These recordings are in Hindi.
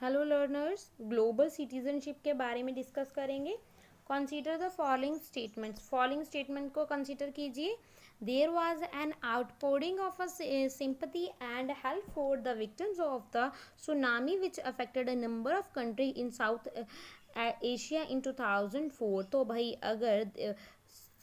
हेलो लर्नर्स, ग्लोबल सिटीजनशिप के बारे में डिस्कस करेंगे। Consider the following statements. Following statement को कंसीडर कीजिए। There was an outpouring of a sympathy and help for the victims of the tsunami which affected a number of country in South Asia in 2004। तो भाई अगर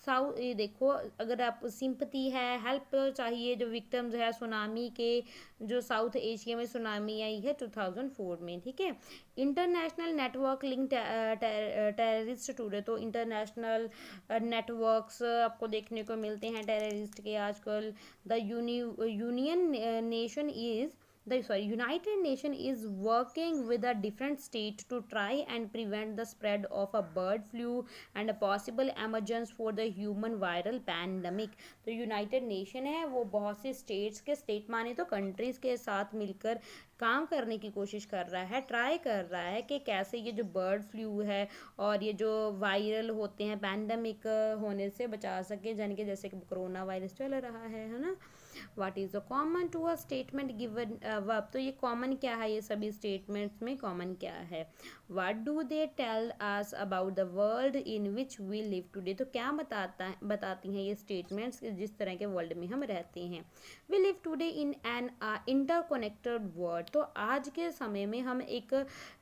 साउथ ये देखो, अगर आप सिंपति है, हेल्प चाहिए जो विक्टिम्स है सुनामी के, जो साउथ एशिया में सुनामी आई है 2004 में, ठीक है। International network link terrorist today. तो इंटरनेशनल नेटवर्क्स आपको देखने को मिलते हैं टेररिस्ट के आजकल। The union nation is United Nation is working with a different state to try and prevent the spread of a bird flu and a possible emergence for the human viral pandemic। तो यूनाइटेड नेशन है वो बहुत से स्टेट्स के, स्टेट माने तो कंट्रीज के साथ मिलकर काम करने की कोशिश कर रहा है, ट्राई कर रहा है कि कैसे ये जो बर्ड फ्लू है और ये जो वायरल होते हैं पैंडमिक होने से बचा सके, जान के जैसे कि कोरोना वायरस चल रहा है ना। What is the common to a statement given verb. तो ये कॉमन क्या है, ये सभी स्टेटमेंट्स में कॉमन क्या है। What do they tell us about the world in which we live today. तो क्या बताती हैं ये स्टेटमेंट्स जिस तरह के वर्ल्ड में हम रहते हैं। We live today in an interconnected world. तो आज के समय में हम एक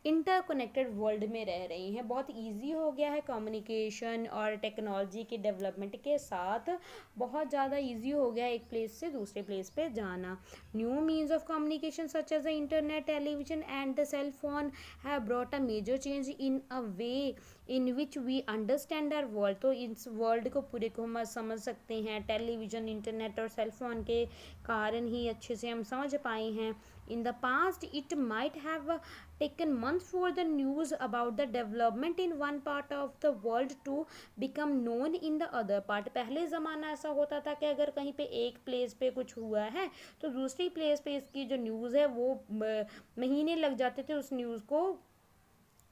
इंटरकनेक्टेड वर्ल्ड में रह रहे हैं। बहुत ईजी हो गया है कम्युनिकेशन और टेक्नोलॉजी के डेवलपमेंट के साथ, बहुत ज़्यादा ईजी हो गया है एक प्लेस से दूसरे प्लेस पे जाना। New means of communication such as the internet, television and the cell phone have brought a major change in a way in which we understand our world. तो इस वर्ल्ड को पूरे को हम समझ सकते हैं टेलीविजन, इंटरनेट और सेल फोन के कारण ही अच्छे से हम समझ पाए हैं। In the past it might have taken months for the news about the development in one part of the world to become known in the other part। पहले ज़माना ऐसा होता था कि अगर कहीं पे एक प्लेस पे कुछ हुआ है तो दूसरी प्लेस पे इसकी जो न्यूज़ है वो महीने लग जाते थे उस न्यूज़ को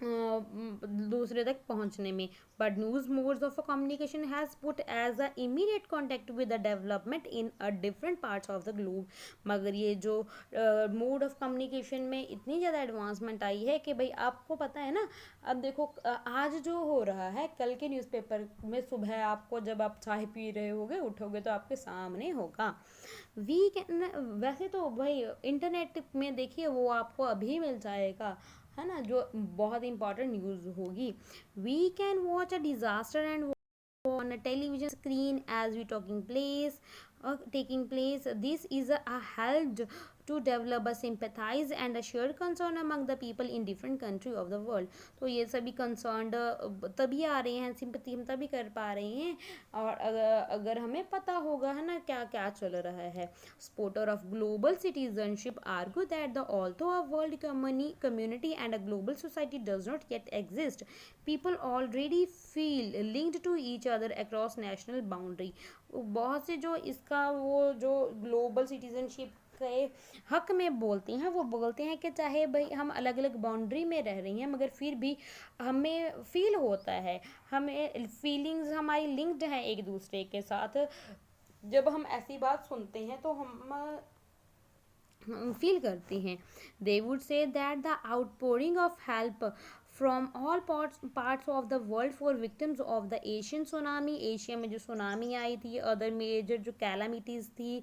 दूसरे तक पहुंचने में। But news modes of communication has put as a immediate contact with the development in a different parts of the globe. मगर ये जो मोड ऑफ कम्युनिकेशन में इतनी ज़्यादा एडवांसमेंट आई है कि भाई आपको पता है ना, अब देखो आज जो हो रहा है कल के न्यूज़पेपर में सुबह आपको जब आप चाय पी रहे होगे उठोगे तो आपके सामने होगा। वी कैन, वैसे तो भाई इंटरनेट में देखिए वो आपको अभी मिल जाएगा, है ना, जो बहुत इंपॉर्टेंट न्यूज़ होगी। We can watch a disaster and on a television screen as we taking place. This is a helped to develop a sympathize and a shared concern among the people in different country of the world। तो ये सभी concerned तभी आ रहे हैं, सिंपथी हम तभी कर पा रहे हैं और अगर हमें पता होगा है ना क्या क्या चल रहा है। supporter of global citizenship argue that the although a world community and a global society does not yet exist, people already feel linked to each other across national boundary। बहुत से जो इसका वो जो ग्लोबल सिटीजनशिप के हक में बोलते हैं वो बोलते हैं कि चाहे भाई हम अलग अलग बाउंड्री में रह रही हैं मगर फिर भी हमें फील होता है, हमें फीलिंग्स हमारी लिंक्ड हैं एक दूसरे के साथ। जब हम ऐसी बात सुनते हैं तो हम फील करते हैं। They would say that the outpouring of help from all parts of the world for victims of the Asian tsunami. Asia में जो सुनामी आई थी, अदर मेजर जो कैलामिटीज़ थी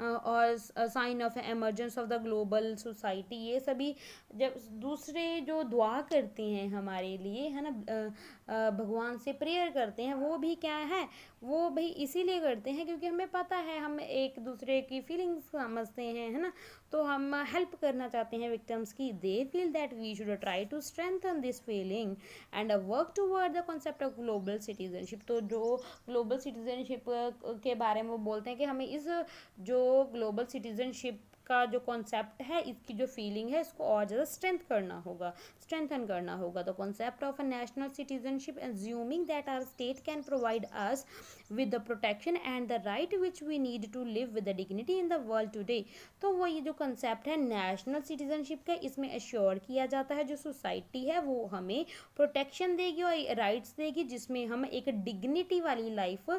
और sign of emergence of the global society, ये सभी जब दूसरे जो दुआ करते हैं हमारे लिए, है ना, भगवान से प्रेयर करते हैं, वो भी क्या है, वो भाई इसीलिए करते हैं क्योंकि हमें पता है, हम एक दूसरे की फीलिंग्स समझते हैं, है ना, तो हम हेल्प करना चाहते हैं विक्टिम्स की। They feel that we should try to strengthen this feeling and work toward the concept of global citizenship. तो जो ग्लोबल सिटीजनशिप के बारे में वो बोलते हैं कि हमें इस जो ग्लोबल सिटीजनशिप का जो कॉन्सेप्ट है, इसकी जो फीलिंग है, इसको और ज़्यादा स्ट्रेंथन करना होगा। The concept of a national citizenship assuming that our state can provide us with the protection and the right which we need to live with the dignity in the world today। तो वो ये जो कंसेप्ट है नेशनल सिटीजनशिप का, इसमें एश्योर किया जाता है जो सोसाइटी है वो हमें प्रोटेक्शन देगी और राइट्स देगी जिसमें हम एक डिग्निटी वाली लाइफ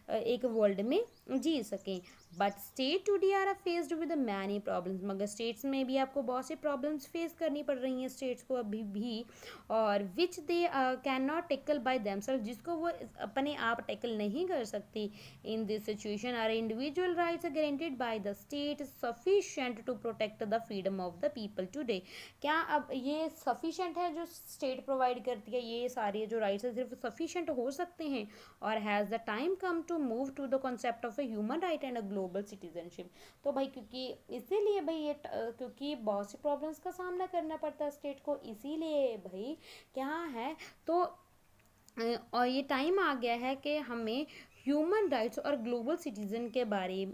एक वर्ल्ड में जी सकें। But state today are faced with many problems, मगर स्टेट्स में भी आपको बहुत सी प्रॉब्लम्स फेस करनी पड़ रही हैं स्टेट्स को अभी भी, और which they can not tackle by themselves, जिसको वो अपने आप टेकल नहीं कर सकती। In this situation are individual rights are guaranteed by the state sufficient to protect the freedom of the people today. क्या अब ये सफिशिएंट है जो स्टेट प्रोवाइड करती है, ये सारे जो राइट्स है सिर्फ सफिशिएंट हो सकते हैं, और has the time come to move to the concept of a human right and a global citizenship. तो भाई क्योंकि इसीलिए भाई ये क्योंकि बहुत सी प्रॉब्लम्स का सामना करना पड़ता है स्टेट को, इसीलिए भाई क्या है, तो और ये टाइम आ गया है कि हमें ह्यूमन राइट्स और ग्लोबल सिटीजन के बारे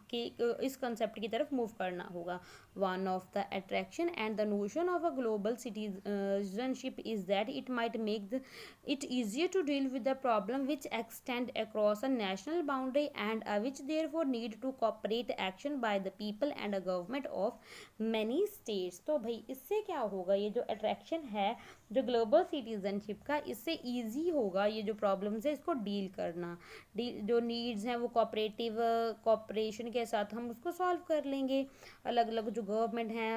के इस कंसेप्ट की तरफ मूव करना होगा। One of the attraction and the notion of a global citizenship is that it might make it easier to deal with the problem which extend across a national boundary and which therefore need to cooperate action by the people and a government of many states। तो भाई इससे क्या होगा, ये जो अट्रैक्शन है जो ग्लोबल सिटीजनशिप का, इससे इजी होगा ये जो प्रॉब्लम्स है इसको डील करना। जो नीड्स हैं वो कॉपरेशन के साथ हम उसको सॉल्व कर लेंगे। अलग अलग जो गवर्नमेंट हैं,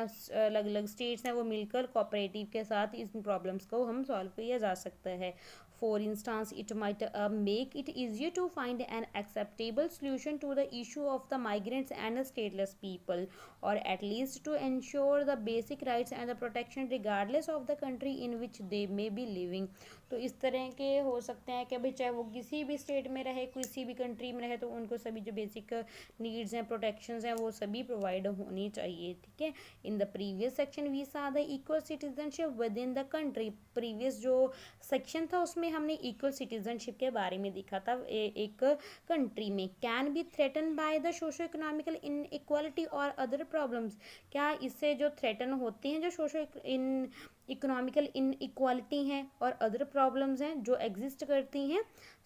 अलग अलग स्टेट्स हैं, वो मिलकर कोऑपरेटिव के साथ इस प्रॉब्लम्स को हम सॉल्व किया जा सकता है। For instance, it might make it easier to find an acceptable solution to the issue of the migrants and the stateless people, or at least to ensure the basic rights and the protection regardless of the country in which they may be living। तो इस तरह के हो सकते हैं कि भाई चाहे वो किसी भी स्टेट में रहे, किसी भी कंट्री में रहे, तो उनको सभी जो बेसिक नीड्स हैं, प्रोटेक्शंस हैं, वो सभी प्रोवाइड होनी चाहिए। ठीक है। In the previous section we saw the equal citizenship within the country. Previous जो सेक्शन था उसमें हमने इक्वल सिटीजनशिप के बारे में देखा था। एक कंट्री में can be threaten by the socio economical in equality और अदर प्रॉब्लम्स। क्या इससे जो थ्रेटन होते हैं जो सोशो इन इकोनॉमिकल इन इक्वालिटी हैं और अदर प्रॉब्लम्स हैं जो एग्जिस्ट करती हैं,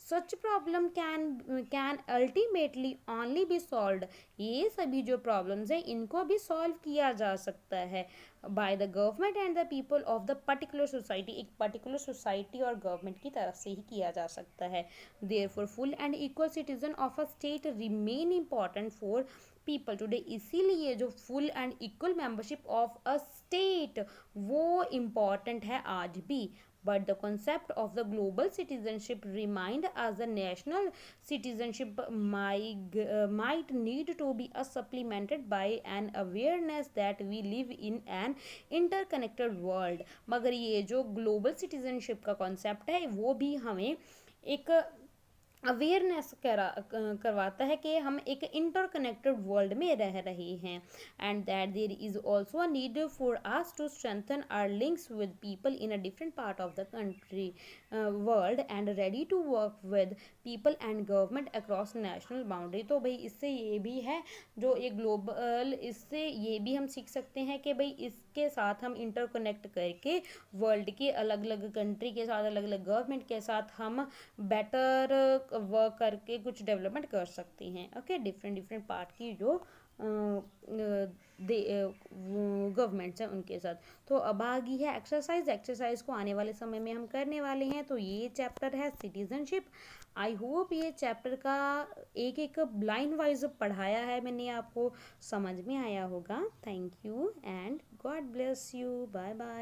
सच problem can ultimately only B solved. ये सभी जो प्रॉब्लम्स हैं इनको भी सॉल्व किया जा सकता है by the government and the people of the particular society. एक पर्टिकुलर सोसाइटी और गवर्नमेंट की तरफ से ही किया जा सकता है। Therefore full and equal citizen of a state remain important for people today. इसीलिए जो full and equal membership of a state वो इम्पॉर्टेंट है आज भी। But the concept of the global citizenship remind as a national citizenship might need to be supplemented by an awareness that we live in an interconnected world। मगर ये जो global citizenship का concept है वो भी हमें एक अवेयरनेस करवाता है कि हम एक इंटरकनेक्टेड वर्ल्ड में रह रहे हैं, and that there is also a need for us to strengthen our links with people in a different part of the country world and ready to work with people and government across national boundary. तो भाई इससे ये भी है जो ये ग्लोबल, इससे ये भी हम सीख सकते हैं कि भाई इसके साथ हम इंटरकनेक्ट करके वर्ल्ड के अलग अलग कंट्री के साथ, अलग अलग गवर्नमेंट के साथ हम बेटर वर्क करके कुछ डेवलपमेंट कर सकते हैं। ओके, डिफरेंट डिफरेंट पार्ट की जो गवर्नमेंट्स हैं उनके साथ। तो अब आ गई है एक्सरसाइज को आने वाले समय में हम करने वाले हैं। तो ये चैप्टर है सिटीजनशिप। आई होप ये चैप्टर का एक एक लाइन वाइज पढ़ाया है मैंने, आपको समझ में आया होगा। Thank you and God bless you. Bye bye.